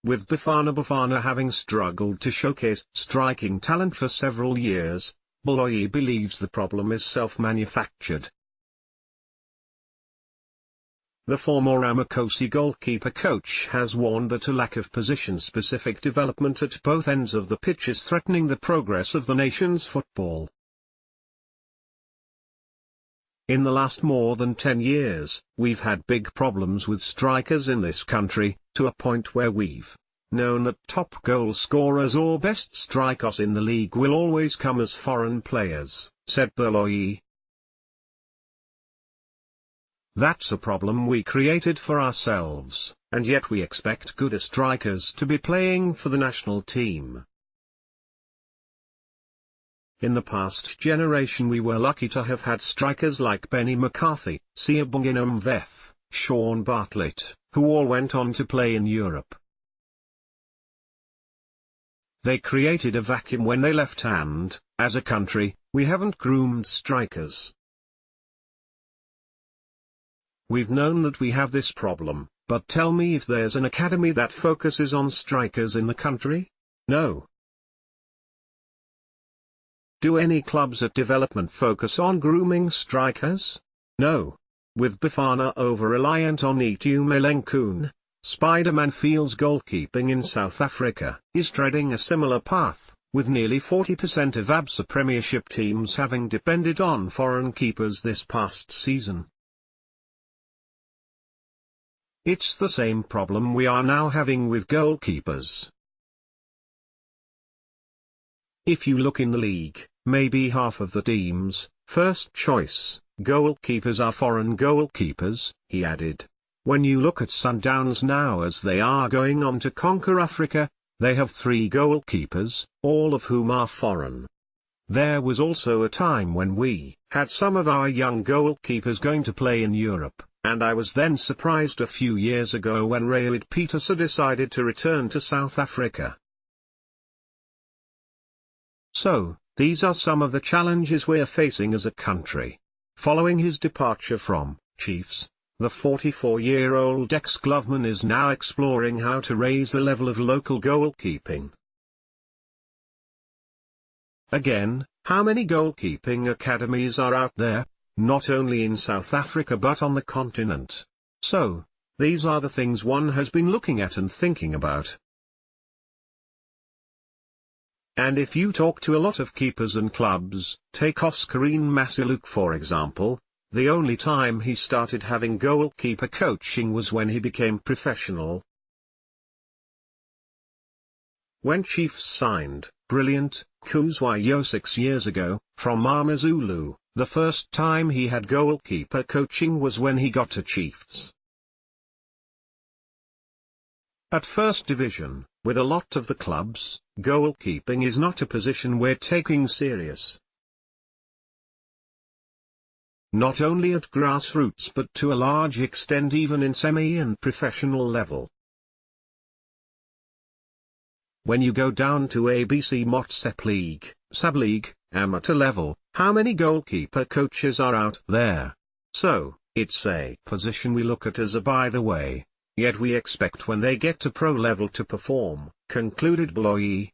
With Bafana Bafana having struggled to showcase striking talent for several years, Baloyi believes the problem is self-manufactured. The former Amakhosi goalkeeper coach has warned that a lack of position-specific development at both ends of the pitch is threatening the progress of the nation's football. In the last more than 10 years, we've had big problems with strikers in this country, to a point where we've known that top goal scorers or best strikers in the league will always come as foreign players, said Baloyi. That's a problem we created for ourselves, and yet we expect good strikers to be playing for the national team. In the past generation we were lucky to have had strikers like Benny McCarthy, Siabongina Mveth, Sean Bartlett, who all went on to play in Europe. They created a vacuum when they left, and, as a country, we haven't groomed strikers. We've known that we have this problem, but tell me if there's an academy that focuses on strikers in the country? No. Do any clubs at development focus on grooming strikers? No. With Bafana over-reliant on Itumelengkune, Spider-Man feels goalkeeping in South Africa is treading a similar path, with nearly 40% of ABSA Premiership teams having depended on foreign keepers this past season. It's the same problem we are now having with goalkeepers. If you look in the league, maybe half of the team's first choice goalkeepers are foreign goalkeepers, he added. When you look at Sundowns now as they are going on to conquer Africa, they have 3 goalkeepers, all of whom are foreign. There was also a time when we had some of our young goalkeepers going to play in Europe, and I was then surprised a few years ago when Raywood Petersen decided to return to South Africa. So, these are some of the challenges we're facing as a country. Following his departure from Chiefs, the 44-year-old ex-Gloveman is now exploring how to raise the level of local goalkeeping. Again, how many goalkeeping academies are out there, not only in South Africa but on the continent? So, these are the things one has been looking at and thinking about. And if you talk to a lot of keepers and clubs, take Oscarine Masiluk for example, the only time he started having goalkeeper coaching was when he became professional. When Chiefs signed brilliant Kuzwayo 6 years ago, from AmaZulu, the first time he had goalkeeper coaching was when he got to Chiefs. At First Division, with a lot of the clubs, goalkeeping is not a position we're taking serious. Not only at grassroots but to a large extent even in semi and professional level. When you go down to ABC Motsep League, Sub-League, amateur level, how many goalkeeper coaches are out there? So, it's a position we look at as a by the way, yet we expect when they get to pro level to perform, concluded Baloyi.